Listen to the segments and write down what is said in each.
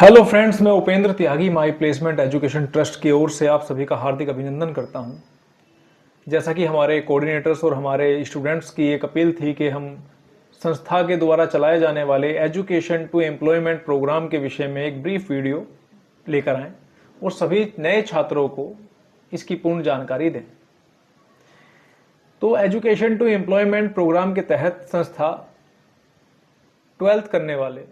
Hello friends, मैं उपेंद्र त्यागी माई placement education trust की ओर से आप सभी का हार्दिक अभिनंदन करता हूं। जैसा कि हमारे कोऑर्डिनेटर्स और हमारे स्टूडेंट्स की एक अपील थी कि हम संस्था के द्वारा चलाए जाने वाले एजुकेशन टू एम्प्लॉयमेंट प्रोग्राम के विषय में एक ब्रीफ वीडियो लेकर आएं और सभी नए छात्रों को इसकी पूर्ण जानकारी दें। तो एजुकेशन टू एम्प्लॉयमेंट प्रोग्राम के तहत संस्था 12th करने वाले,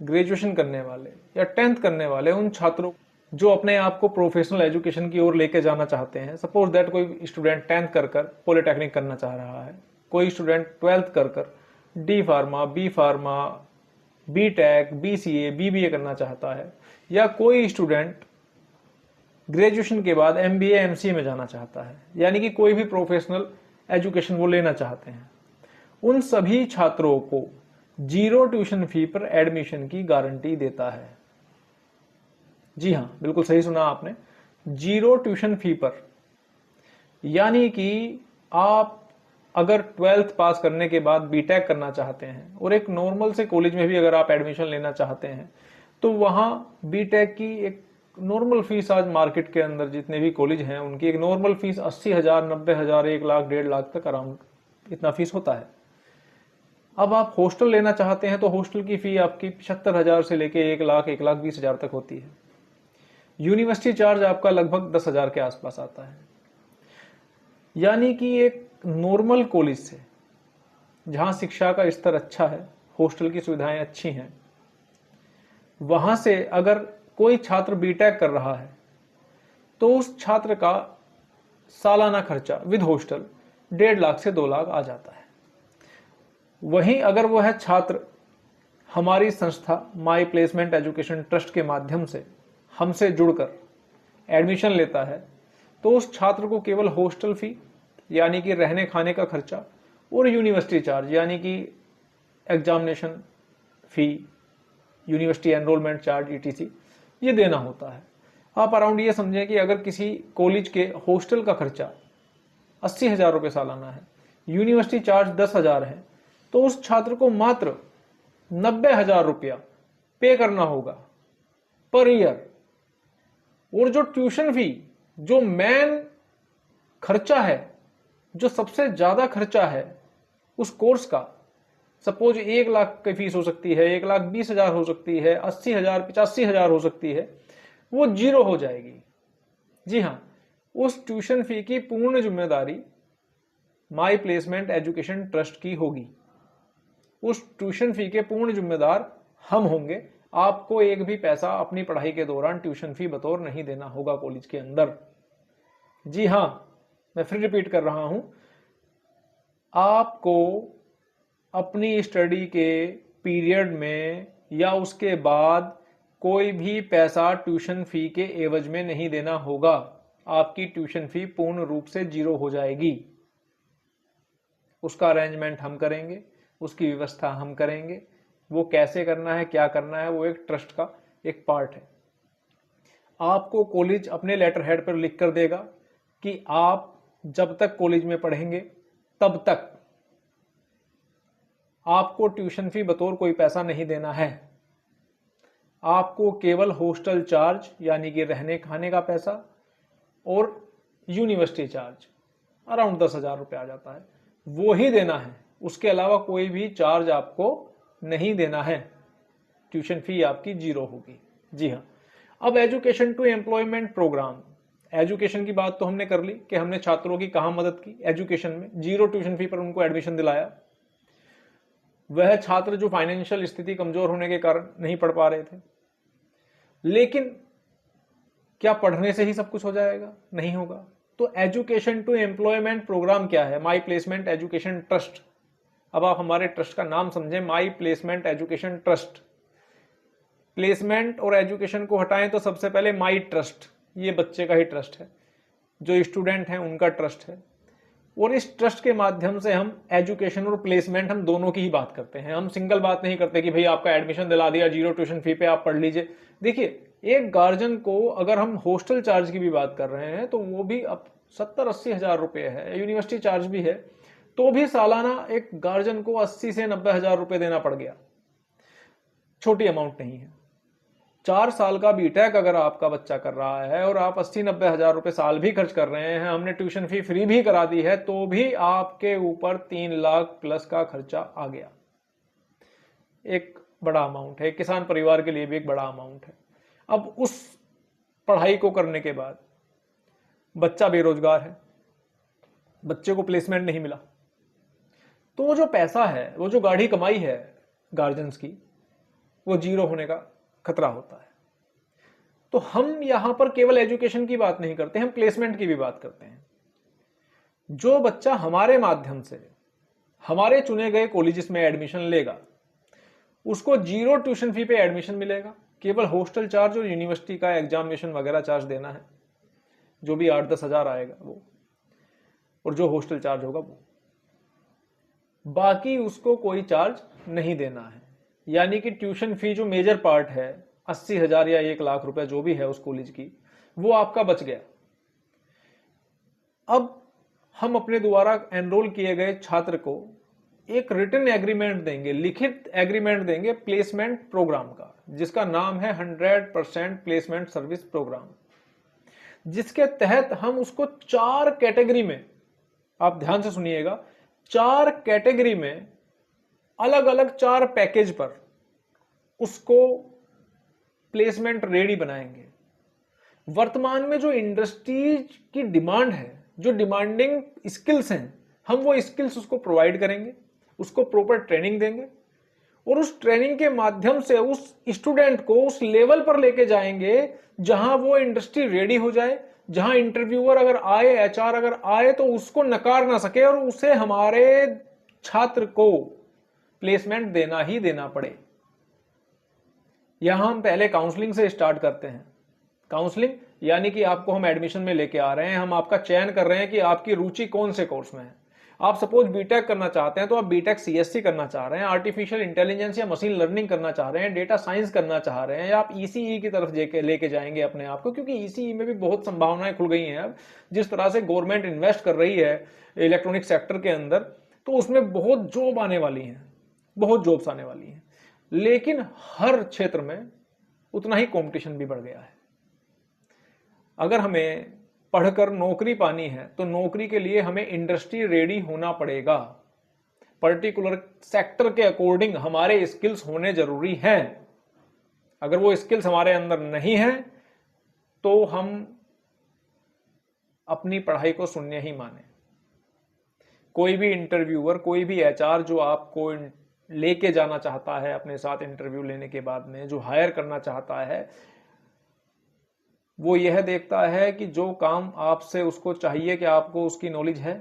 ग्रेजुएशन करने वाले या 10th करने वाले उन छात्रों जो अपने आप को प्रोफेशनल एजुकेशन की ओर लेके जाना चाहते हैं। सपोज दैट कोई स्टूडेंट 10th कर पॉलिटेक्निक करना चाह रहा है, कोई स्टूडेंट 12th कर D pharma, B pharma, B tech, B C A, BBA करना चाहता है, या कोई स्टूडेंट ग्रेजुएशन के बाद MBA MCA में जाना चाहता है, यानी कि कोई भी प्रोफेशनल एजुकेशन वो लेना चाहते हैं। उन सभी छात्रों को जीरो ट्यूशन फी पर एडमिशन की गारंटी देता है। जी हां, बिल्कुल सही सुना आपने, जीरो ट्यूशन फी पर। यानी कि आप अगर 12th पास करने के बाद बीटेक करना चाहते हैं और एक नॉर्मल से कॉलेज में भी अगर आप एडमिशन लेना चाहते हैं तो वहां बीटेक की एक नॉर्मल फीस, आज मार्केट के अंदर जितने भी कॉलेज हैं उनकी एक नॉर्मल फीस 80,000, 90,000, 1 लाख, 1.5 लाख तक अराउंड इतना फीस होता है। अब आप हॉस्टल लेना चाहते हैं तो हॉस्टल की फी आपकी 75,000 से लेके 1 लाख, 1,20,000 तक होती है। यूनिवर्सिटी चार्ज आपका लगभग 10,000 के आसपास आता है। यानी कि एक नॉर्मल कॉलेज से जहां शिक्षा का स्तर अच्छा है, हॉस्टल की सुविधाएं अच्छी हैं, वहां से अगर कोई छात्र बीटेक कर रहा है तो उस छात्र का सालाना खर्चा विद हॉस्टल 1.5 लाख से 2 लाख आ जाता है। वहीं अगर वह छात्र हमारी संस्था माई प्लेसमेंट एजुकेशन ट्रस्ट के माध्यम से हमसे जुड़कर एडमिशन लेता है तो उस छात्र को केवल हॉस्टल फी, यानी कि रहने खाने का खर्चा, और यूनिवर्सिटी चार्ज, यानी कि एग्जामिनेशन फी, यूनिवर्सिटी एनरोलमेंट चार्ज, ETC, ये देना होता है। आप अराउंड ये समझें कि अगर किसी कॉलेज के हॉस्टल का खर्चा 80,000 रुपये सालाना है, यूनिवर्सिटी चार्ज 10,000 है, तो उस छात्र को मात्र 90,000 रुपया पे करना होगा पर ईयर। और जो ट्यूशन फी, जो मेन खर्चा है, जो सबसे ज्यादा खर्चा है उस कोर्स का, सपोज 1 लाख की फीस हो सकती है, 1,20,000 हो सकती है, 80,000, 85,000 हो सकती है, वो जीरो हो जाएगी। जी हां, उस ट्यूशन फी की पूर्ण जिम्मेदारी माई प्लेसमेंट एजुकेशन ट्रस्ट की होगी। उस ट्यूशन फी के पूर्ण जिम्मेदार हम होंगे। आपको एक भी पैसा अपनी पढ़ाई के दौरान ट्यूशन फी बतौर नहीं देना होगा कॉलेज के अंदर। जी हां, मैं फिर रिपीट कर रहा हूं, आपको अपनी स्टडी के पीरियड में या उसके बाद कोई भी पैसा ट्यूशन फी के एवज में नहीं देना होगा। आपकी ट्यूशन फी पूर्ण रूप से जीरो हो जाएगी। उसका अरेंजमेंट हम करेंगे, उसकी व्यवस्था हम करेंगे। वो कैसे करना है, क्या करना है, वो एक ट्रस्ट का एक पार्ट है। आपको कॉलेज अपने लेटर हेड पर लिख कर देगा कि आप जब तक कॉलेज में पढ़ेंगे तब तक आपको ट्यूशन फी बतौर कोई पैसा नहीं देना है। आपको केवल हॉस्टल चार्ज, यानी कि रहने खाने का पैसा, और यूनिवर्सिटी चार्ज अराउंड 10,000 रुपये आ जाता है, वो ही देना है। उसके अलावा कोई भी चार्ज आपको नहीं देना है। ट्यूशन फी आपकी जीरो होगी। जी हाँ, अब education to employment programme, education की बात तो हमने कर ली कि हमने छात्रों की कहां मदद की एजुकेशन में, जीरो ट्यूशन फी पर उनको एडमिशन दिलाया। वह छात्र जो फाइनेंशियल स्थिति कमजोर होने के कारण नहीं पढ़ पा रहे थे। लेकिन क्या पढ़ने से ही सब कुछ हो जाएगा? नहीं होगा। तो एजुकेशन टू एम्प्लॉयमेंट प्रोग्राम क्या है? माई प्लेसमेंट एजुकेशन ट्रस्ट। अब आप हमारे ट्रस्ट का नाम समझें, माई प्लेसमेंट एजुकेशन ट्रस्ट। प्लेसमेंट और एजुकेशन को हटाएं तो सबसे पहले माई ट्रस्ट, ये बच्चे का ही ट्रस्ट है, जो स्टूडेंट हैं उनका ट्रस्ट है। और इस ट्रस्ट के माध्यम से हम एजुकेशन और प्लेसमेंट, हम दोनों की ही बात करते हैं। हम सिंगल बात नहीं करते कि भाई आपका एडमिशन दिला दिया, जीरो ट्यूशन फी पे आप पढ़ लीजिए। देखिए, एक गार्जियन को अगर हम हॉस्टल चार्ज की भी बात कर रहे हैं तो वो भी अब 70-80 हजार रुपये है, यूनिवर्सिटी चार्ज भी है, तो भी सालाना एक गार्जियन को 80 से 90 हजार रुपये देना पड़ गया। छोटी अमाउंट नहीं है। 4 साल का बीटेक अगर आपका बच्चा कर रहा है और आप 80-90 हजार रुपए साल भी खर्च कर रहे हैं, हमने ट्यूशन फी फ्री भी करा दी है, तो भी आपके ऊपर 3 लाख प्लस का खर्चा आ गया। एक बड़ा अमाउंट है, किसान परिवार के लिए भी एक बड़ा अमाउंट है। अब उस पढ़ाई को करने के बाद बच्चा बेरोजगार है, बच्चे को प्लेसमेंट नहीं मिला, तो वो जो पैसा है, वो जो गाढ़ी कमाई है गार्जियंस की, वो जीरो होने का खतरा होता है। तो हम यहां पर केवल एजुकेशन की बात नहीं करते, हम प्लेसमेंट की भी बात करते हैं। जो बच्चा हमारे माध्यम से हमारे चुने गए कॉलेजेस में एडमिशन लेगा, उसको जीरो ट्यूशन फी पे एडमिशन मिलेगा, केवल हॉस्टल चार्ज और यूनिवर्सिटी का एग्जामिनेशन वगैरह चार्ज देना है, जो भी 8-10 हजार आएगा वो, और जो हॉस्टल चार्ज होगा वो, बाकी उसको कोई चार्ज नहीं देना है। यानी कि ट्यूशन फी जो मेजर पार्ट है 80 हजार या 1 लाख रुपए जो भी है उस कॉलेज की, वो आपका बच गया। अब हम अपने द्वारा एनरोल किए गए छात्र को एक रिटन एग्रीमेंट देंगे, लिखित एग्रीमेंट देंगे प्लेसमेंट प्रोग्राम का, जिसका नाम है 100% प्लेसमेंट सर्विस प्रोग्राम, जिसके तहत हम उसको 4 कैटेगरी में, आप ध्यान से सुनिएगा, 4 कैटेगरी में अलग अलग 4 पैकेज पर उसको प्लेसमेंट रेडी बनाएंगे। वर्तमान में जो इंडस्ट्रीज की डिमांड है, जो डिमांडिंग स्किल्स हैं, हम वो स्किल्स उसको प्रोवाइड करेंगे, उसको प्रॉपर ट्रेनिंग देंगे, और उस ट्रेनिंग के माध्यम से उस स्टूडेंट को उस लेवल पर लेके जाएंगे जहां वो इंडस्ट्री रेडी हो जाए, जहां इंटरव्यूअर अगर आए, एचआर अगर आए तो उसको नकार ना सके और उसे हमारे छात्र को प्लेसमेंट देना ही देना पड़े। यहां हम पहले काउंसलिंग से स्टार्ट करते हैं। काउंसलिंग यानी कि आपको हम एडमिशन में लेके आ रहे हैं, हम आपका चयन कर रहे हैं कि आपकी रुचि कौन से कोर्स में है। आप सपोज बीटेक करना चाहते हैं तो आप बीटेक सीएससी करना चाह रहे हैं, आर्टिफिशियल इंटेलिजेंस या मशीन लर्निंग करना चाह रहे हैं, डेटा साइंस करना चाह रहे हैं, या आप ईसीई की तरफ लेके जाएंगे अपने आप को, क्योंकि ईसीई में भी बहुत संभावनाएं खुल गई हैं। अब जिस तरह से गवर्नमेंट इन्वेस्ट कर रही है इलेक्ट्रॉनिक सेक्टर के अंदर, तो उसमें बहुत जॉब आने वाली हैं, बहुत जॉब्स आने वाली हैं। लेकिन हर क्षेत्र में उतना ही कंपटीशन भी बढ़ गया है। अगर हमें पढ़कर नौकरी पानी है तो नौकरी के लिए हमें इंडस्ट्री रेडी होना पड़ेगा। पर्टिकुलर सेक्टर के अकॉर्डिंग हमारे स्किल्स होने जरूरी हैं। अगर वो स्किल्स हमारे अंदर नहीं है तो हम अपनी पढ़ाई को शून्य ही माने। कोई भी इंटरव्यूअर, कोई भी एचआर जो आपको लेके जाना चाहता है अपने साथ इंटरव्यू लेने के बाद में, जो हायर करना चाहता है, वो यह देखता है कि जो काम आपसे उसको चाहिए कि आपको उसकी नॉलेज है,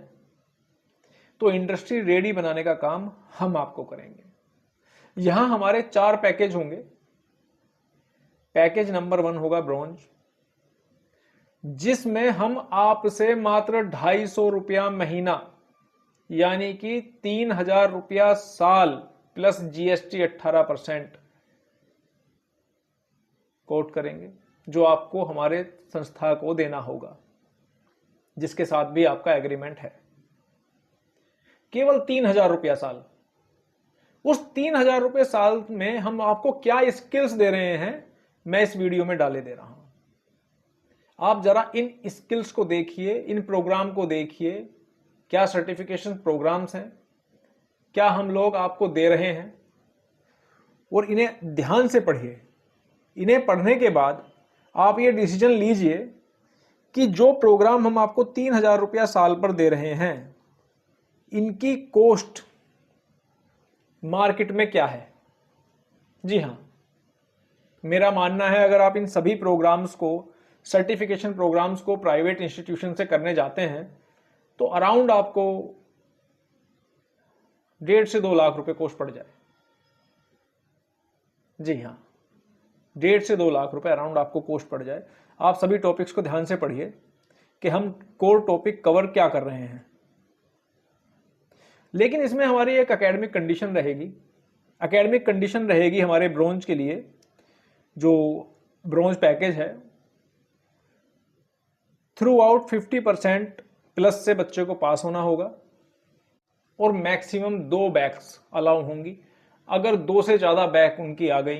तो इंडस्ट्री रेडी बनाने का काम हम आपको करेंगे। यहां हमारे 4 पैकेज होंगे। पैकेज नंबर 1 होगा ब्रॉन्ज, जिसमें हम आपसे मात्र 250 रुपया महीना, यानी कि 3000 रुपया साल प्लस जीएसटी 18% कोट करेंगे, जो आपको हमारे संस्था को देना होगा, जिसके साथ भी आपका एग्रीमेंट है। केवल 3000 रुपया साल। उस 3000 रुपये साल में हम आपको क्या स्किल्स दे रहे हैं, मैं इस वीडियो में डाले दे रहा हूं। आप जरा इन स्किल्स को देखिए, इन प्रोग्राम को देखिए, क्या सर्टिफिकेशन प्रोग्राम्स हैं, क्या हम लोग आपको दे रहे हैं, और इन्हें ध्यान से पढ़िए। इन्हें पढ़ने के बाद आप ये डिसीजन लीजिए कि जो प्रोग्राम हम आपको 3000 रुपया साल पर दे रहे हैं, इनकी कॉस्ट मार्केट में क्या है। जी हां, मेरा मानना है अगर आप इन सभी प्रोग्राम्स को, सर्टिफिकेशन प्रोग्राम्स को प्राइवेट इंस्टीट्यूशन से करने जाते हैं तो अराउंड आपको 1.5 से 2 लाख रुपए कॉस्ट पड़ जाए। जी हां, 1.5 से 2 लाख रुपए अराउंड आपको कॉस्ट पड़ जाए। आप सभी टॉपिक्स को ध्यान से पढ़िए कि हम कोर टॉपिक कवर क्या कर रहे हैं। लेकिन इसमें हमारी एक एकेडमिक कंडीशन रहेगी। एकेडमिक कंडीशन रहेगी हमारे ब्रॉन्ज के लिए, जो ब्रॉन्ज पैकेज है, थ्रू आउट 50% प्लस से बच्चे को पास होना होगा, और मैक्सिमम 2 बैक्स अलाउ होंगी। अगर 2 से ज्यादा बैक उनकी आ गई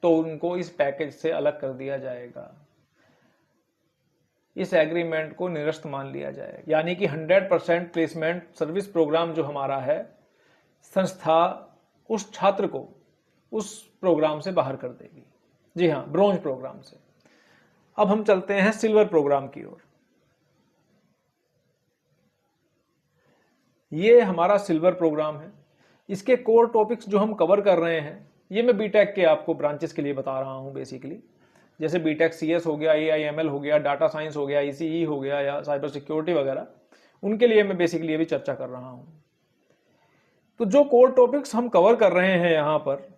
तो उनको इस पैकेज से अलग कर दिया जाएगा, इस एग्रीमेंट को निरस्त मान लिया जाएगा। यानी कि 100% प्लेसमेंट सर्विस प्रोग्राम जो हमारा है, संस्था उस छात्र को उस प्रोग्राम से बाहर कर देगी। जी हाँ, ब्रोंज प्रोग्राम से। अब हम चलते हैं सिल्वर प्रोग्राम की ओर। ये हमारा सिल्वर प्रोग्राम है। इसके कोर टॉपिक्स जो हम कवर कर रहे हैं, ये मैं बीटेक के आपको ब्रांचेस के लिए बता रहा हूं बेसिकली। जैसे बीटेक सीएस हो गया, एआईएमएल हो गया, डाटा साइंस हो गया, ईसीई हो गया, या साइबर सिक्योरिटी वगैरह, उनके लिए मैं बेसिकली अभी चर्चा कर रहा हूं। तो जो कोर टॉपिक्स हम कवर कर रहे हैं यहां पर,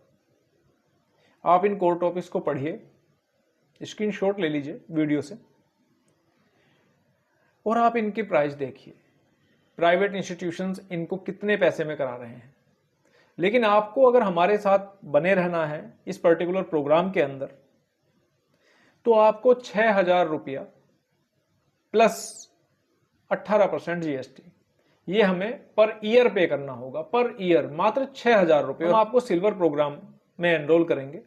आप इन कोर टॉपिक्स को पढ़िए, स्क्रीनशॉट ले लीजिए वीडियो से, और आप इनकी प्राइस देखिए। प्राइवेट इंस्टीट्यूशंस इनको कितने पैसे में करा रहे हैं। लेकिन आपको अगर हमारे साथ बने रहना है इस पर्टिकुलर प्रोग्राम के अंदर, तो आपको 6,000 रुपया प्लस 18% जीएसटी, ये हमें पर ईयर पे करना होगा। पर ईयर मात्र 6,000 रुपये हम आपको सिल्वर प्रोग्राम में एनरोल करेंगे,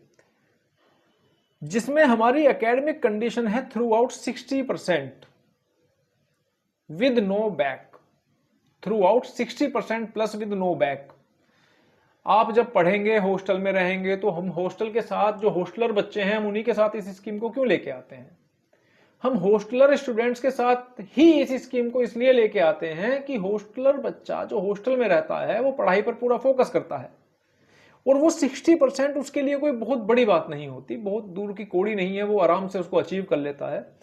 जिसमें हमारी एकेडमिक कंडीशन है throughout 60% with no back. Throughout 60% plus with no back. आप जब पढ़ेंगे, हॉस्टल में रहेंगे, तो हम हॉस्टल के साथ जो हॉस्टलर बच्चे हैं, हम उन्हीं के साथ इस स्कीम को क्यों लेके आते हैं? हम हॉस्टलर स्टूडेंट्स के साथ ही इस स्कीम को इसलिए लेके आते हैं कि हॉस्टलर बच्चा जो हॉस्टल में रहता है वो पढ़ाई पर पूरा फोकस करता है, और वो 60% उसके लिए कोई बहुत बड़ी बात नहीं होती, बहुत दूर की कौड़ी नहीं है, वो आराम से उसको अचीव कर लेता है।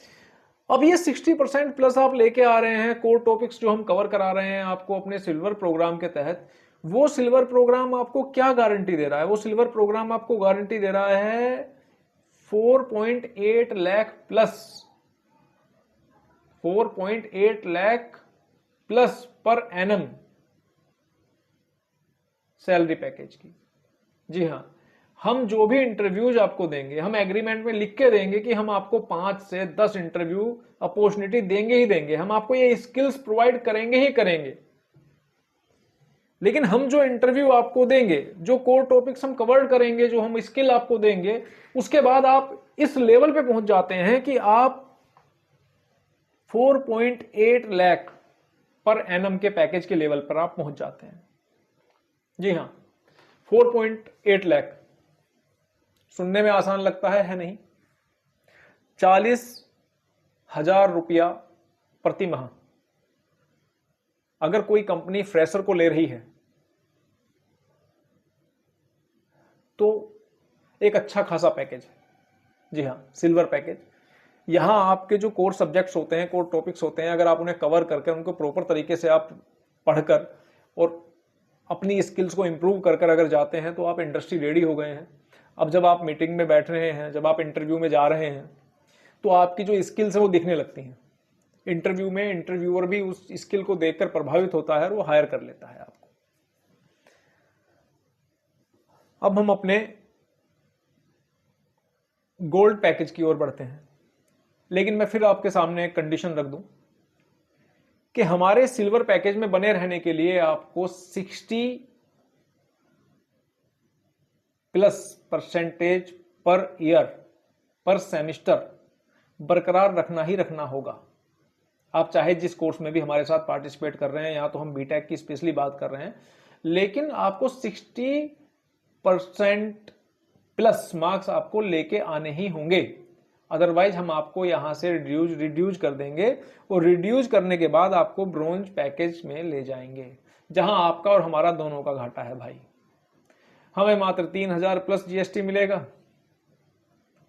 अब ये 60% प्लस आप लेके आ रहे हैं, कोर टॉपिक्स जो हम कवर करा रहे हैं आपको अपने सिल्वर प्रोग्राम के तहत। वो सिल्वर प्रोग्राम आपको क्या गारंटी दे रहा है? वो सिल्वर प्रोग्राम आपको गारंटी दे रहा है 4.8 lakh plus, 4.8 lakh plus per annum salary package की। जी हाँ, हम जो भी इंटरव्यूज आपको देंगे, हम एग्रीमेंट में लिख के देंगे कि हम आपको 5 से 10 इंटरव्यू अपॉर्चुनिटी देंगे ही देंगे, हम आपको ये स्किल्स प्रोवाइड करेंगे ही करेंगे। लेकिन हम जो इंटरव्यू आपको देंगे, जो कोर टॉपिक्स हम कवर करेंगे, जो हम स्किल आपको देंगे, उसके बाद आप इस लेवल पे पहुंच जाते हैं कि आप 4.8 लाख पर एनम के पैकेज के लेवल पर आप पहुंच जाते हैं। जी हाँ, 4.8 लाख सुनने में आसान लगता है नहीं? 40,000 रुपया प्रति माह अगर कोई कंपनी फ्रेशर को ले रही है, तो एक अच्छा खासा पैकेज है। जी हाँ, सिल्वर पैकेज। यहां आपके जो कोर सब्जेक्ट्स होते हैं, कोर टॉपिक्स होते हैं, अगर आप उन्हें कवर करके उनको प्रॉपर तरीके से आप पढ़कर और अपनी स्किल्स को इंप्रूव कर अगर जाते हैं, तो आप इंडस्ट्री रेडी हो गए हैं। अब जब आप मीटिंग में बैठ रहे हैं, जब आप इंटरव्यू में जा रहे हैं, तो आपकी जो स्किल्स है वो दिखने लगती हैं। इंटरव्यू में इंटरव्यूअर भी उस स्किल को देखकर प्रभावित होता है और वो हायर कर लेता है आपको। अब हम अपने गोल्ड पैकेज की ओर बढ़ते हैं। लेकिन मैं फिर आपके सामने एक कंडीशन रख दूं कि हमारे सिल्वर पैकेज में बने रहने के लिए आपको 60+% पर ईयर, पर सेमिस्टर बरकरार रखना ही रखना होगा। आप चाहे जिस कोर्स में भी हमारे साथ पार्टिसिपेट कर रहे हैं, यहाँ तो हम बीटेक की स्पेशली बात कर रहे हैं, लेकिन आपको 60% प्लस मार्क्स आपको लेके आने ही होंगे। अदरवाइज हम आपको यहां से रिड्यूज कर देंगे, और रिड्यूज करने के बाद आपको ब्रोंज पैकेज में ले जाएंगे, जहां आपका और हमारा दोनों का घाटा है भाई। हमें मात्र 3,000 प्लस जीएसटी मिलेगा,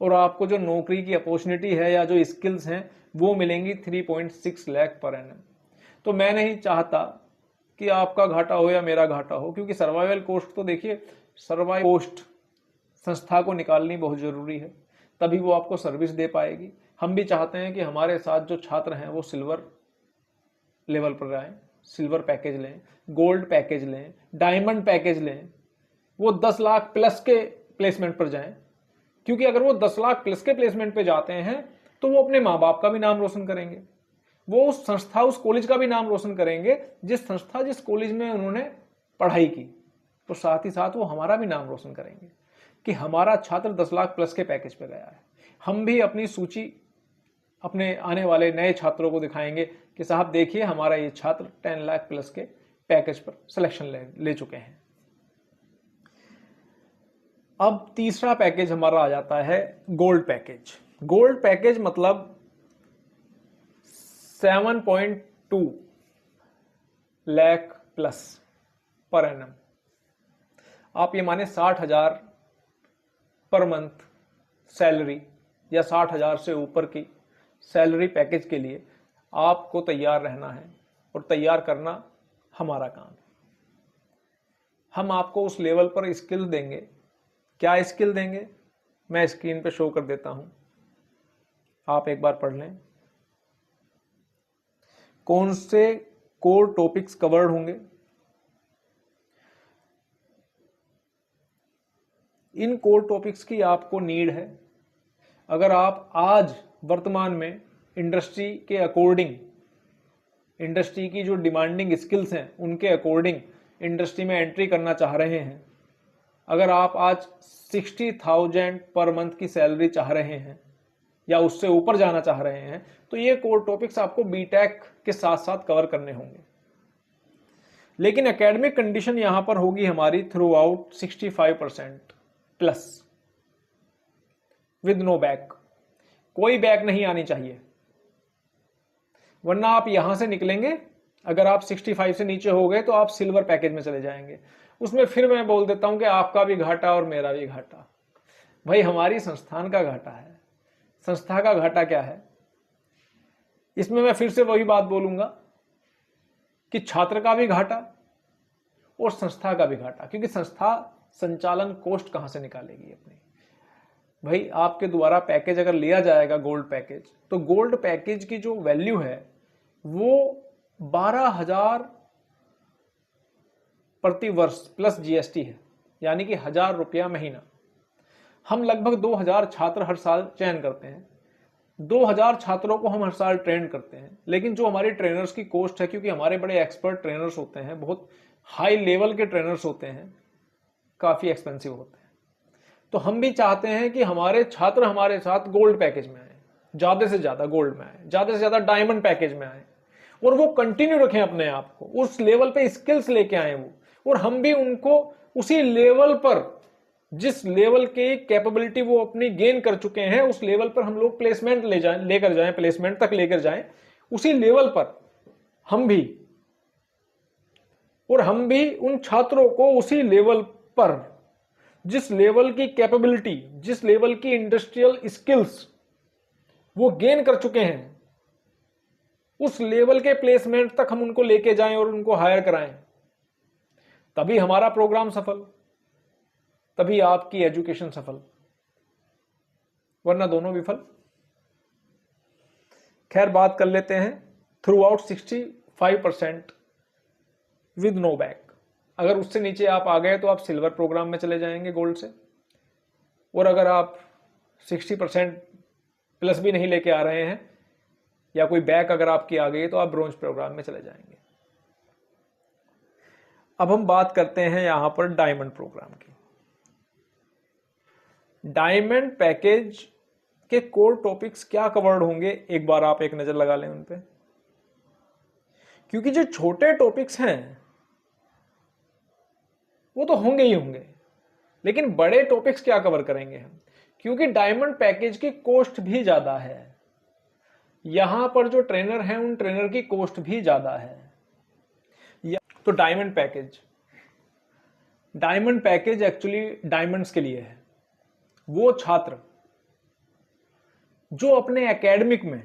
और आपको जो नौकरी की अपॉर्चुनिटी है या जो स्किल्स हैं वो मिलेंगी 3.6 लाख पर एनम। तो मैं नहीं चाहता कि आपका घाटा हो या मेरा घाटा हो, क्योंकि सर्वाइवल कॉस्ट तो देखिए, सर्वाइवल कॉस्ट संस्था को निकालनी बहुत जरूरी है, तभी वो आपको सर्विस दे पाएगी। हम भी चाहते हैं कि हमारे साथ जो छात्र हैं वो सिल्वर लेवल पर आए, सिल्वर पैकेज लें, गोल्ड पैकेज लें, डायमंड पैकेज लें, वो 10 लाख प्लस के प्लेसमेंट पर जाएं। क्योंकि अगर वो 10 लाख प्लस के प्लेसमेंट पे जाते हैं, तो वो अपने माँ बाप का भी नाम रोशन करेंगे, वो उस संस्था, उस कॉलेज का भी नाम रोशन करेंगे, जिस संस्था, जिस कॉलेज में उन्होंने पढ़ाई की, तो साथ ही साथ वो हमारा भी नाम रोशन करेंगे। कि हमारा छात्र 10 लाख प्लस के पैकेज पे गया है। हम भी अपनी सूची अपने आने वाले नए छात्रों को दिखाएंगे कि साहब देखिए हमारा ये छात्र 10 लाख प्लस के पैकेज पर सिलेक्शन ले चुके हैं। अब तीसरा पैकेज हमारा आ जाता है गोल्ड पैकेज। गोल्ड पैकेज मतलब 7.2 लाख प्लस पर एनम। आप ये माने 60,000 पर मंथ सैलरी या 60,000 से ऊपर की सैलरी पैकेज के लिए आपको तैयार रहना है और तैयार करना हमारा काम है। हम आपको उस लेवल पर स्किल देंगे। क्या स्किल देंगे मैं स्क्रीन पे शो कर देता हूं, आप एक बार पढ़ लें। कौन से कोर टॉपिक्स कवर्ड होंगे, इन कोर टॉपिक्स की आपको नीड है। अगर आप आज वर्तमान में इंडस्ट्री के अकॉर्डिंग, इंडस्ट्री की जो डिमांडिंग स्किल्स हैं उनके अकॉर्डिंग इंडस्ट्री में एंट्री करना चाह रहे हैं, अगर आप आज 60,000 पर मंथ की सैलरी चाह रहे हैं या उससे ऊपर जाना चाह रहे हैं, तो ये कोर टॉपिक्स आपको बीटेक के साथ साथ कवर करने होंगे। लेकिन एकेडमिक कंडीशन यहां पर होगी हमारी throughout 65% plus with no back. कोई बैक नहीं आनी चाहिए, वरना आप यहां से निकलेंगे, अगर आप 65 से नीचे हो गए तो आप सिल्वर पैकेज में चले जाएंगे। उसमें फिर मैं बोल देता हूं कि आपका भी घाटा और मेरा भी घाटा। भाई हमारी संस्थान का घाटा है। संस्था का घाटा क्या है? इसमें मैं फिर से वही बात बोलूंगा कि छात्र का भी घाटा और संस्था का भी घाटा, क्योंकि संस्था संचालन कोस्ट कहां से निकालेगी अपनी। भाई आपके द्वारा पैकेज अगर लिया जाएगा गोल्ड पैकेज, तो गोल्ड पैकेज की जो वैल्यू है वो 12,000 प्रति वर्ष प्लस जीएसटी है, यानी कि 1,000 रुपया महीना। हम लगभग 2,000 छात्र हर साल चयन करते हैं। 2,000 छात्रों को हम हर साल ट्रेन करते हैं, लेकिन जो हमारी ट्रेनर्स की कॉस्ट है, क्योंकि हमारे बड़े एक्सपर्ट ट्रेनर्स होते हैं, बहुत हाई लेवल के ट्रेनर्स होते हैं, काफी एक्सपेंसिव होते हैं। तो हम भी चाहते हैं कि हमारे छात्र हमारे साथ गोल्ड पैकेज में आए, ज्यादा से ज्यादा गोल्ड में आए, ज्यादा से ज्यादा डायमंड पैकेज में आए, और वो कंटिन्यू रखें अपने आप को, उस लेवल पे स्किल्स लेके आए वो, और हम भी उनको उसी लेवल पर, जिस लेवल की कैपेबिलिटी वो अपनी गेन कर चुके हैं, उस लेवल पर हम लोग प्लेसमेंट लेकर जाएं, प्लेसमेंट तक लेकर जाएं, उसी लेवल पर हम भी, और हम भी उन छात्रों को उसी लेवल पर, जिस लेवल की कैपेबिलिटी, जिस लेवल की इंडस्ट्रियल स्किल्स वो गेन कर चुके हैं, उस लेवल के प्लेसमेंट तक हम उनको लेके जाएं और उनको हायर कराएं। तभी हमारा प्रोग्राम सफल, तभी आपकी एजुकेशन सफल, वरना दोनों विफल। खैर बात कर लेते हैं throughout 65% with no back. अगर उससे नीचे आप आ गए तो आप सिल्वर प्रोग्राम में चले जाएंगे गोल्ड से, और अगर आप 60% प्लस भी नहीं लेके आ रहे हैं या कोई बैक अगर आपकी आ गई तो आप ब्रोंज प्रोग्राम में चले जाएंगे। अब हम बात करते हैं यहां पर डायमंड प्रोग्राम की। डायमंड पैकेज के कोर टॉपिक्स क्या कवर्ड होंगे, एक बार आप एक नजर लगा लें उन पे, क्योंकि जो छोटे टॉपिक्स हैं वो तो होंगे ही होंगे, लेकिन बड़े टॉपिक्स क्या कवर करेंगे हम, क्योंकि डायमंड पैकेज की कॉस्ट भी ज्यादा है। यहां पर जो ट्रेनर हैं उन ट्रेनर की कॉस्ट भी ज्यादा है। तो डायमंड पैकेज एक्चुअली डायमंड्स के लिए है। वो छात्र जो अपने एकेडमिक में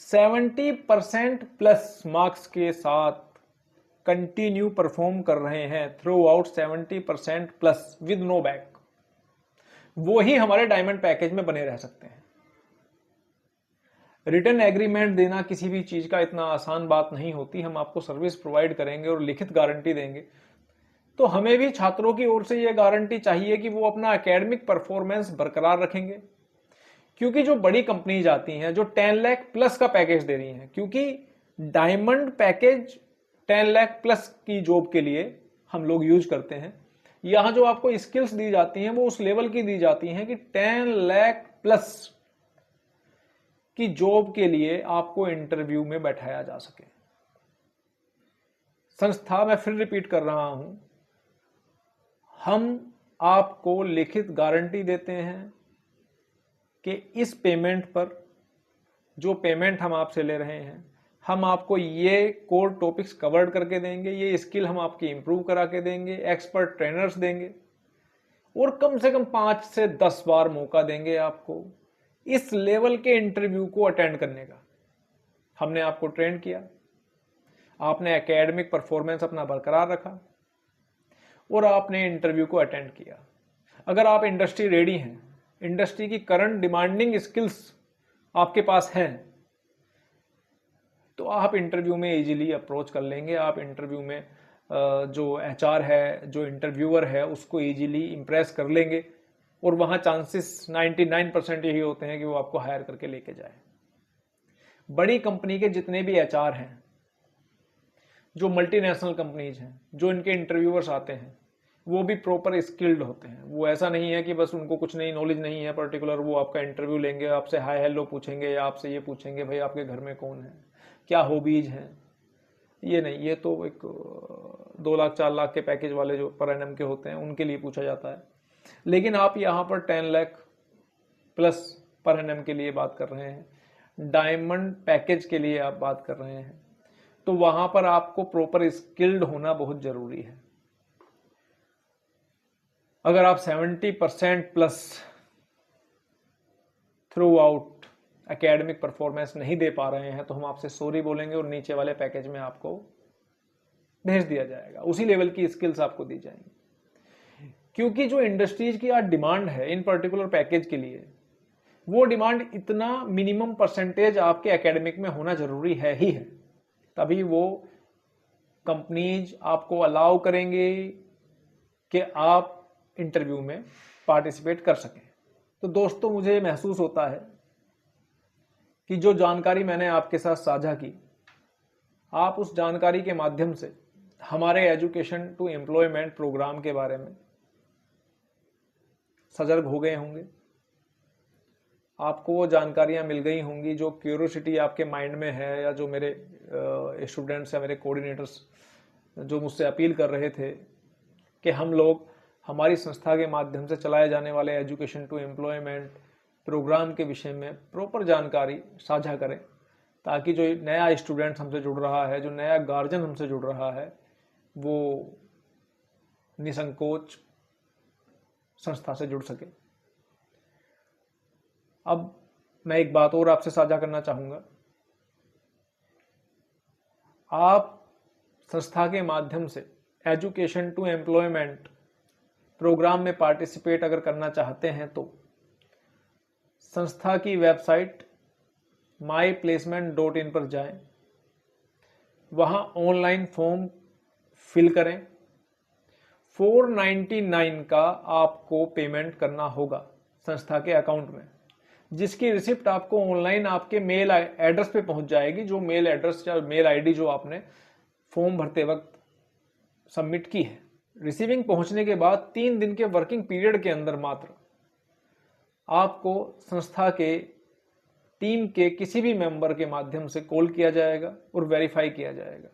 70% प्लस मार्क्स के साथ कंटिन्यू परफॉर्म कर रहे हैं throughout 70% plus with no back, वो ही हमारे डायमंड पैकेज में बने रह सकते हैं। रिटन एग्रीमेंट देना किसी भी चीज का इतना आसान बात नहीं होती। हम आपको सर्विस प्रोवाइड करेंगे और लिखित गारंटी देंगे, तो हमें भी छात्रों की ओर से यह गारंटी चाहिए कि वो अपना एकेडमिक परफॉर्मेंस बरकरार रखेंगे। क्योंकि जो बड़ी कंपनीज आती हैं जो 10 लाख प्लस का पैकेज दे रही हैं, क्योंकि डायमंड पैकेज 10 लाख प्लस की जॉब के लिए हम लोग यूज करते हैं, यहां जो आपको स्किल्स दी जाती हैं वो उस लेवल की दी जाती हैं कि 10 लाख प्लस की जॉब के लिए आपको इंटरव्यू में बैठाया जा सके। संस्था, मैं फिर रिपीट कर रहा हूं, हम आपको लिखित गारंटी देते हैं कि इस पेमेंट पर, जो पेमेंट हम आपसे ले रहे हैं, हम आपको ये कोर टॉपिक्स कवर्ड करके देंगे, ये स्किल हम आपकी इंप्रूव करा के देंगे, एक्सपर्ट ट्रेनर्स देंगे और कम से कम 5 से 10 बार मौका देंगे आपको इस लेवल के इंटरव्यू को अटेंड करने का। हमने आपको ट्रेन किया, आपने एकेडमिक परफॉर्मेंस अपना बरकरार रखा और आपने इंटरव्यू को अटेंड किया। अगर आप इंडस्ट्री रेडी हैं, इंडस्ट्री की करंट डिमांडिंग स्किल्स आपके पास हैं, तो आप इंटरव्यू में इजीली अप्रोच कर लेंगे। आप इंटरव्यू में जो एचआर है, जो इंटरव्यूअर है, उसको इजीली इंप्रेस कर लेंगे और वहां चांसेस 99% यही होते हैं कि वो आपको हायर करके लेके जाए। बड़ी कंपनी के जितने भी एचआर हैं, जो मल्टीनेशनल कंपनीज हैं, जो इनके इंटरव्यूअर्स आते हैं, वो भी प्रॉपर स्किल्ड होते हैं। वो ऐसा नहीं है कि बस उनको कुछ नहीं, नॉलेज नहीं है पर्टिकुलर, वो आपका इंटरव्यू लेंगे, आपसे हाय हेलो पूछेंगे या आपसे ये पूछेंगे भाई आपके घर में कौन है, क्या हॉबीज हैं। ये नहीं, ये तो एक 2 लाख 4 लाख के पैकेज वाले जो पर एनम के होते हैं उनके लिए पूछा जाता है। लेकिन आप यहाँ पर 10 लाख प्लस पर एनम के लिए बात कर रहे हैं, डायमंड पैकेज के लिए आप बात कर रहे हैं, तो वहां पर आपको प्रॉपर स्किल्ड होना बहुत जरूरी है। अगर आप 70% plus through out academic performance नहीं दे पा रहे हैं तो हम आपसे सॉरी बोलेंगे और नीचे वाले पैकेज में आपको भेज दिया जाएगा, उसी लेवल की स्किल्स आपको दी जाएंगी। क्योंकि जो इंडस्ट्रीज की आज डिमांड है इन पर्टिकुलर पैकेज के लिए, वो डिमांड इतना मिनिमम परसेंटेज आपके एकेडमिक में होना जरूरी है ही है, तभी वो कंपनीज आपको अलाउ करेंगे कि आप इंटरव्यू में पार्टिसिपेट कर सकें। तो दोस्तों, मुझे महसूस होता है कि जो जानकारी मैंने आपके साथ साझा की, आप उस जानकारी के माध्यम से हमारे एजुकेशन टू एम्प्लॉयमेंट प्रोग्राम के बारे में सजग हो गए होंगे। आपको वो जानकारियां मिल गई होंगी जो क्यूरियोसिटी आपके माइंड में है, या जो मेरे स्टूडेंट्स या मेरे कोऑर्डिनेटर्स जो मुझसे अपील कर रहे थे कि हम लोग हमारी संस्था के माध्यम से चलाए जाने वाले एजुकेशन टू एम्प्लॉयमेंट प्रोग्राम के विषय में प्रॉपर जानकारी साझा करें, ताकि जो नया स्टूडेंट हमसे जुड़ रहा है, जो नया गार्जियन हमसे जुड़ रहा है, वो निसंकोच संस्था से जुड़ सके। अब मैं एक बात और आपसे साझा करना चाहूंगा। आप संस्था के माध्यम से एजुकेशन टू एम्प्लॉयमेंट प्रोग्राम में पार्टिसिपेट अगर करना चाहते हैं तो संस्था की वेबसाइट myplacement.in पर जाएं, वहां ऑनलाइन फॉर्म फिल करें। 499 का आपको पेमेंट करना होगा संस्था के अकाउंट में, जिसकी रिसिप्ट आपको ऑनलाइन आपके मेल एड्रेस पे पहुंच जाएगी, जो मेल एड्रेस या मेल आईडी जो आपने फॉर्म भरते वक्त सबमिट की है। रिसीविंग पहुंचने के बाद 3 दिन के वर्किंग पीरियड के अंदर मात्र आपको संस्था के टीम के किसी भी मेंबर के माध्यम से कॉल किया जाएगा और वेरीफाई किया जाएगा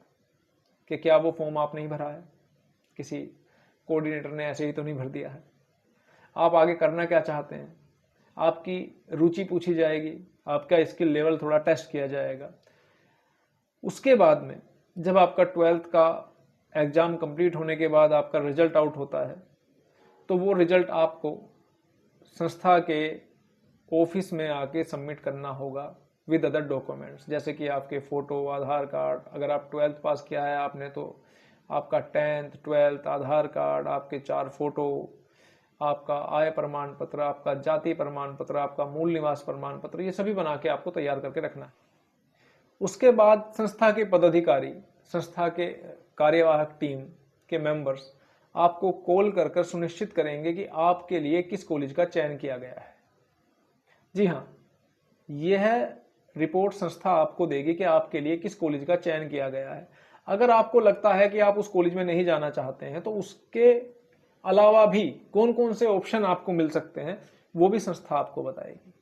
कि क्या वो फॉर्म आप नहीं भरा है, किसी कोऑर्डिनेटर ने ऐसे ही तो नहीं भर दिया है, आप आगे करना क्या चाहते हैं, आपकी रुचि पूछी जाएगी, आपका स्किल लेवल थोड़ा टेस्ट किया जाएगा। उसके बाद में जब आपका 12th का एग्जाम कंप्लीट होने के बाद आपका रिजल्ट आउट होता है, तो वो रिजल्ट आपको संस्था के ऑफिस में आके सबमिट करना होगा विद अदर डॉक्यूमेंट्स, जैसे कि आपके फोटो, आधार कार्ड। अगर आप 12th पास किया है आपने तो आपका 10th 12th आधार कार्ड, आपके 4 फोटो, आपका आय प्रमाण पत्र, आपका जाति प्रमाण पत्र, आपका मूल निवास प्रमाण पत्र, ये सभी बना के आपको तैयार करके रखना है। उसके बाद संस्था के पदाधिकारी, संस्था के कार्यवाहक टीम के मेंबर्स आपको कॉल कर सुनिश्चित करेंगे कि आपके लिए किस कॉलेज का चयन किया गया है। जी हाँ, यह रिपोर्ट संस्था आपको देगी कि आपके लिए किस कॉलेज का चयन किया गया है। अगर आपको लगता है कि आप उस कॉलेज में नहीं जाना चाहते हैं तो उसके अलावा भी कौन कौन से ऑप्शन आपको मिल सकते हैं वो भी संस्था आपको बताएगी।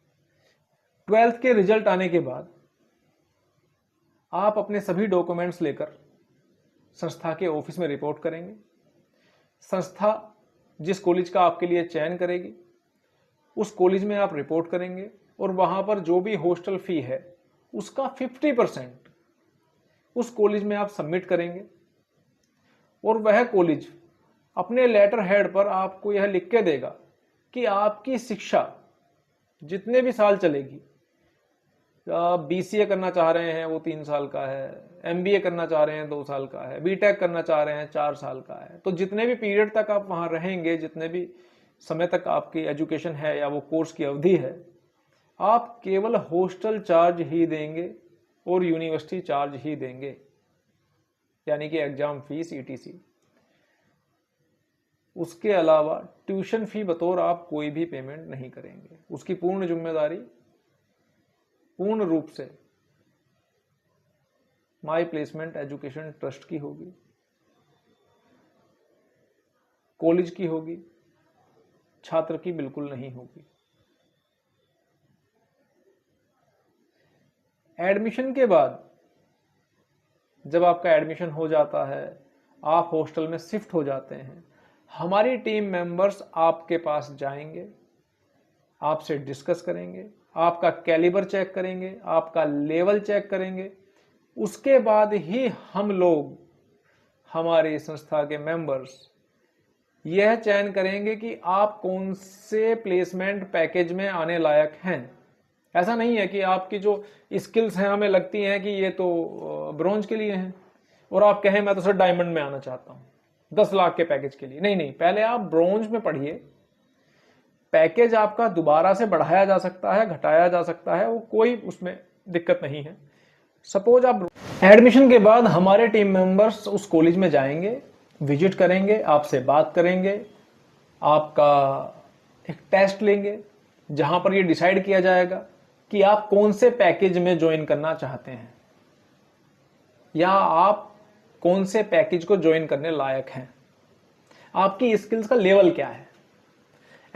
12th के रिजल्ट आने के बाद आप अपने सभी डॉक्यूमेंट्स लेकर संस्था के ऑफिस में रिपोर्ट करेंगे। संस्था जिस कॉलेज का आपके लिए चयन करेगी उस कॉलेज में आप रिपोर्ट करेंगे और वहां पर जो भी हॉस्टल फी है उसका 50% उस कॉलेज में आप सबमिट करेंगे और वह कॉलेज अपने लेटर हेड पर आपको यह लिख के देगा कि आपकी शिक्षा जितने भी साल चलेगी, BCA करना चाह रहे हैं वो 3 साल का है, MBA करना चाह रहे हैं 2 साल का है, BTech करना चाह रहे हैं 4 साल का है, तो जितने भी पीरियड तक आप वहां रहेंगे, जितने भी समय तक आपकी एजुकेशन है या वो कोर्स की अवधि है, आप केवल हॉस्टल चार्ज ही देंगे और यूनिवर्सिटी चार्ज ही देंगे, यानी कि एग्जाम फीस ETC। उसके अलावा ट्यूशन फी बतौर आप कोई भी पेमेंट नहीं करेंगे। उसकी पूर्ण जिम्मेदारी पूर्ण रूप से माई प्लेसमेंट एजुकेशन ट्रस्ट की होगी, कॉलेज की होगी, छात्र की बिल्कुल नहीं होगी। एडमिशन के बाद जब आपका एडमिशन हो जाता है, आप हॉस्टल में शिफ्ट हो जाते हैं, हमारी टीम मेंबर्स आपके पास जाएंगे, आपसे डिस्कस करेंगे, आपका कैलिबर चेक करेंगे, आपका लेवल चेक करेंगे। उसके बाद ही हम लोग, हमारी संस्था के मेंबर्स, यह चयन करेंगे कि आप कौन से प्लेसमेंट पैकेज में आने लायक हैं। ऐसा नहीं है कि आपकी जो स्किल्स हैं हमें लगती हैं कि ये तो ब्रॉन्ज के लिए हैं और आप कहें मैं तो सर डायमंड में आना चाहता हूं 10 लाख के पैकेज के लिए। नहीं नहीं, पहले आप ब्रॉन्ज में पढ़िए। पैकेज आपका दोबारा से बढ़ाया जा सकता है, घटाया जा सकता है, वो कोई उसमें दिक्कत नहीं है। सपोज आप एडमिशन के बाद हमारे टीम मेंबर्स उस कॉलेज में जाएंगे, विजिट करेंगे, आपसे बात करेंगे, आपका एक टेस्ट लेंगे जहां पर ये डिसाइड किया जाएगा कि आप कौन से पैकेज में ज्वाइन करना चाहते हैं या आप कौन से पैकेज को ज्वाइन करने लायक हैं, आपकी स्किल्स का लेवल क्या है।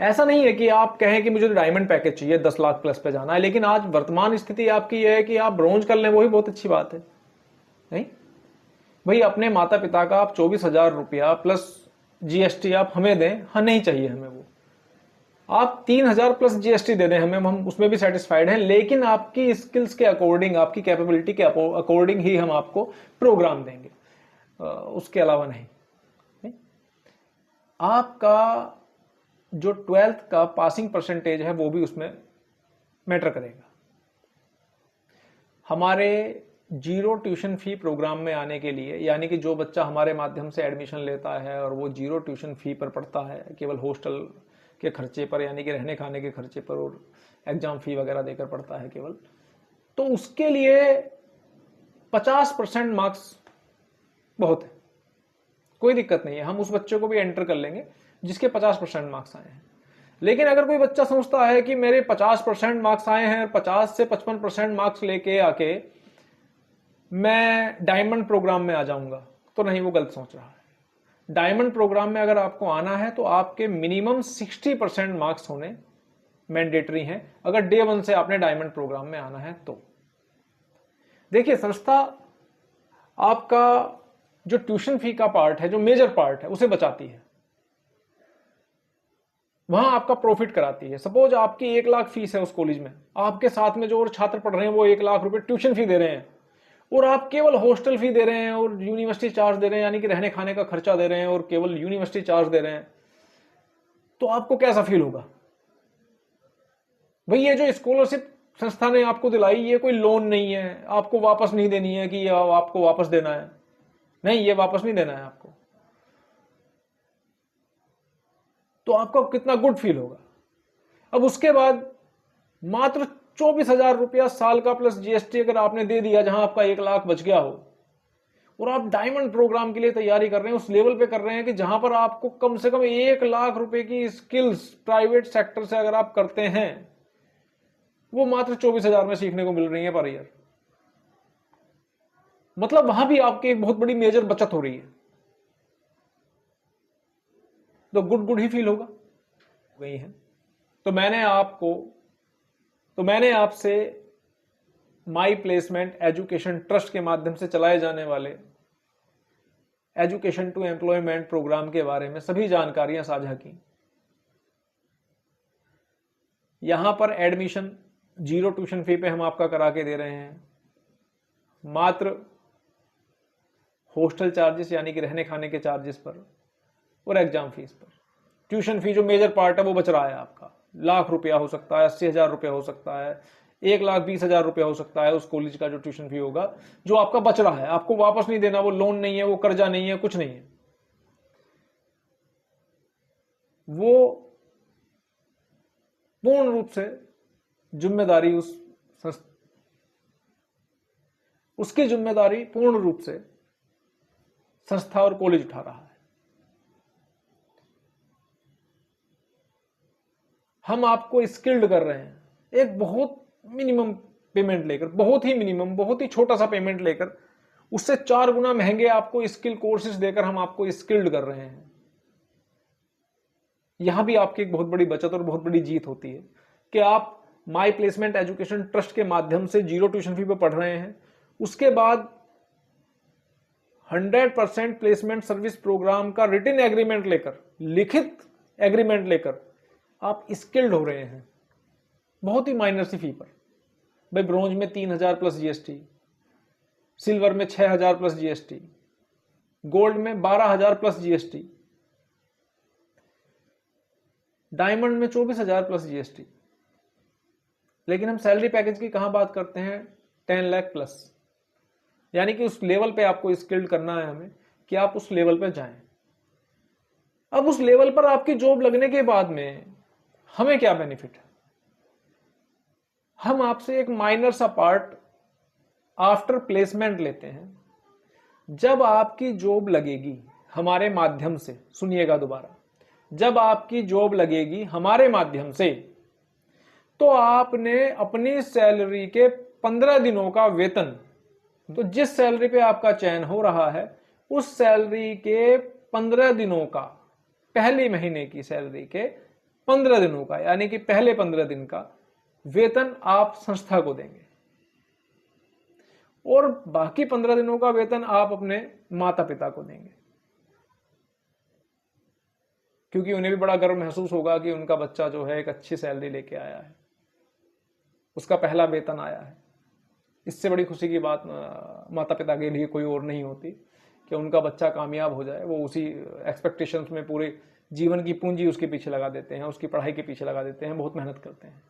ऐसा नहीं है कि आप कहें कि मुझे डायमंड पैकेज चाहिए 10 लाख प्लस पे जाना है, लेकिन आज वर्तमान स्थिति आपकी यह है कि आप ब्रॉन्ज कर लें, वही बहुत अच्छी बात है। नहीं भाई, अपने माता पिता का आप 24,000 रुपया प्लस GST आप हमें दें, हाँ नहीं चाहिए हमें वो, आप 3,000 प्लस GST दे दें हमें, हम उसमें भी सेटिस्फाइड हैं, लेकिन आपकी स्किल्स के अकॉर्डिंग, आपकी कैपेबिलिटी के अकॉर्डिंग ही हम आपको प्रोग्राम देंगे, उसके अलावा नहीं। आपका जो 12th का पासिंग परसेंटेज है वो भी उसमें मैटर करेगा। हमारे जीरो ट्यूशन फी प्रोग्राम में आने के लिए, यानी कि जो बच्चा हमारे माध्यम से एडमिशन लेता है और वो जीरो ट्यूशन फी पर पढ़ता है, केवल हॉस्टल के खर्चे पर, यानी कि रहने खाने के खर्चे पर और एग्जाम फी वगैरह देकर पढ़ता है केवल, तो उसके लिए 50% मार्क्स बहुत है, कोई दिक्कत नहीं है, हम उस बच्चे को भी एंटर कर लेंगे जिसके 50% मार्क्स आए हैं। लेकिन अगर कोई बच्चा समझता है कि मेरे 50% मार्क्स आए हैं और 50 से 55% मार्क्स लेके आके मैं डायमंड प्रोग्राम में आ जाऊंगा, तो नहीं, वो गलत सोच रहा है। डायमंड प्रोग्राम में अगर आपको आना है तो आपके मिनिमम 60% मार्क्स होने मैंडेटरी हैं, अगर डे 1 से आपने डायमंड प्रोग्राम में आना है तो। देखिए, संस्था आपका जो ट्यूशन फी का पार्ट है, जो मेजर पार्ट है, उसे बचाती है, वहां आपका प्रॉफिट कराती है। सपोज आपकी 1 लाख फीस है उस कॉलेज में, आपके साथ में जो और छात्र पढ़ रहे हैं वो 1 लाख रुपए ट्यूशन फी दे रहे हैं और आप केवल हॉस्टल फी दे रहे हैं और यूनिवर्सिटी चार्ज दे रहे हैं, यानी कि रहने खाने का खर्चा दे रहे हैं और केवल यूनिवर्सिटी चार्ज दे रहे हैं, तो आपको कैसा फील होगा भाई। ये जो स्कॉलरशिप संस्था ने आपको दिलाई, ये कोई लोन नहीं है, आपको वापस नहीं देनी है कि आपको वापस देना है, नहीं, ये वापस नहीं देना है आपको, तो आपको कितना गुड फील होगा। अब उसके बाद मात्र 24,000 रुपया साल का प्लस GST अगर आपने दे दिया, जहां आपका 1 लाख बच गया हो, और आप डायमंड प्रोग्राम के लिए तैयारी कर रहे हैं, उस लेवल पे कर रहे हैं कि जहां पर आपको कम से कम 1 लाख रुपए की स्किल्स प्राइवेट सेक्टर से अगर आप करते हैं, वो मात्र 24,000 में सीखने को मिल रही है पर ईयर। मतलब वहां भी आपकी एक बहुत बड़ी मेजर बचत हो रही है। तो गुड ही फील होगा वही है। तो मैंने आपसे माई प्लेसमेंट एजुकेशन ट्रस्ट के माध्यम से चलाए जाने वाले एजुकेशन टू एम्प्लॉयमेंट प्रोग्राम के बारे में सभी जानकारियां साझा की। यहां पर एडमिशन 0 ट्यूशन फी पे हम आपका करा के दे रहे हैं, मात्र हॉस्टल चार्जेस यानी कि रहने खाने के चार्जेस पर और एग्जाम फीस पर। ट्यूशन फी जो मेजर पार्ट है वो बच रहा है आपका, ₹1,00,000 हो सकता है, ₹80,000 हो सकता है, ₹1,20,000 हो सकता है उस कॉलेज का जो ट्यूशन फी होगा, जो आपका बच रहा है, आपको वापस नहीं देना। वो लोन नहीं है, वो कर्जा नहीं है, कुछ नहीं है। वो पूर्ण रूप से जिम्मेदारी उसकी जिम्मेदारी पूर्ण रूप से संस्था और कॉलेज उठा रहा है। हम आपको स्किल्ड कर रहे हैं, एक बहुत मिनिमम पेमेंट लेकर, बहुत ही मिनिमम, बहुत ही छोटा सा पेमेंट लेकर, उससे 4 गुना महंगे आपको स्किल कोर्सेज देकर हम आपको स्किल्ड कर रहे हैं। यहां भी आपकी एक बहुत बड़ी बचत और बहुत बड़ी जीत होती है कि आप माई प्लेसमेंट एजुकेशन ट्रस्ट के माध्यम से 0 ट्यूशन फी पे पढ़ रहे हैं, उसके बाद 100% प्लेसमेंट सर्विस प्रोग्राम का रिटन एग्रीमेंट लेकर, लिखित एग्रीमेंट लेकर आप स्किल्ड हो रहे हैं बहुत ही माइनर सी फी पर। भाई ब्रोंज में 3,000 प्लस जीएसटी, सिल्वर में 6,000 प्लस जीएसटी, गोल्ड में 12,000 प्लस जीएसटी, डायमंड में 24,000 प्लस जीएसटी। लेकिन हम सैलरी पैकेज की कहां बात करते हैं? 10 लाख प्लस। यानी कि उस लेवल पे आपको स्किल्ड करना है हमें कि आप उस लेवल पे जाएं। अब उस लेवल पर आपकी जॉब लगने के बाद में हमें क्या बेनिफिट है? हम आपसे एक माइनर सा पार्ट आफ्टर प्लेसमेंट लेते हैं। जब आपकी जॉब लगेगी हमारे माध्यम से, सुनिएगा दोबारा, जब आपकी जॉब लगेगी हमारे माध्यम से, तो आपने अपनी सैलरी के 15 दिनों का वेतन, तो जिस सैलरी पे आपका चयन हो रहा है उस सैलरी के 15 दिनों का, पहले महीने की सैलरी के 15 दिनों का, यानी कि पहले 15 दिन का वेतन आप संस्था को देंगे और बाकी 15 दिनों का वेतन आप अपने माता पिता को देंगे, क्योंकि उन्हें भी बड़ा गर्व महसूस होगा कि उनका बच्चा जो है एक अच्छी सैलरी लेके आया है, उसका पहला वेतन आया है। इससे बड़ी खुशी की बात माता पिता के लिए कोई और नहीं होती कि उनका बच्चा कामयाब हो जाए। वो उसी एक्सपेक्टेशंस में पूरे जीवन की पूंजी उसके पीछे लगा देते हैं, उसकी पढ़ाई के पीछे लगा देते हैं, बहुत मेहनत करते हैं।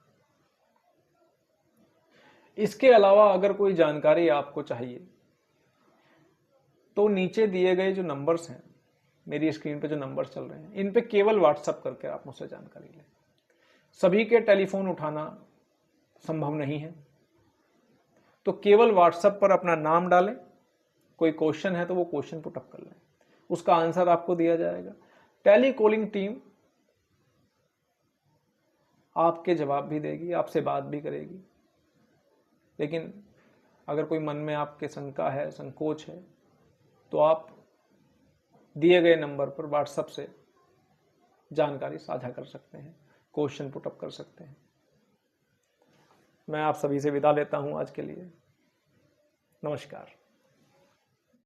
इसके अलावा अगर कोई जानकारी आपको चाहिए तो नीचे दिए गए जो नंबर्स हैं, मेरी स्क्रीन पे जो नंबर्स चल रहे हैं, इन पे केवल व्हाट्सएप करके आप मुझसे जानकारी लें। सभी के टेलीफोन उठाना संभव नहीं है, तो केवल व्हाट्सएप पर अपना नाम डालें, कोई क्वेश्चन है तो वो क्वेश्चन पुट अप कर लें, उसका आंसर आपको दिया जाएगा। टेली कॉलिंग टीम आपके जवाब भी देगी, आपसे बात भी करेगी। लेकिन अगर कोई मन में आपके शंका है, संकोच है, तो आप दिए गए नंबर पर व्हाट्सएप से जानकारी साझा कर सकते हैं, क्वेश्चन पुट अप कर सकते हैं। मैं आप सभी से विदा लेता हूं आज के लिए। नमस्कार।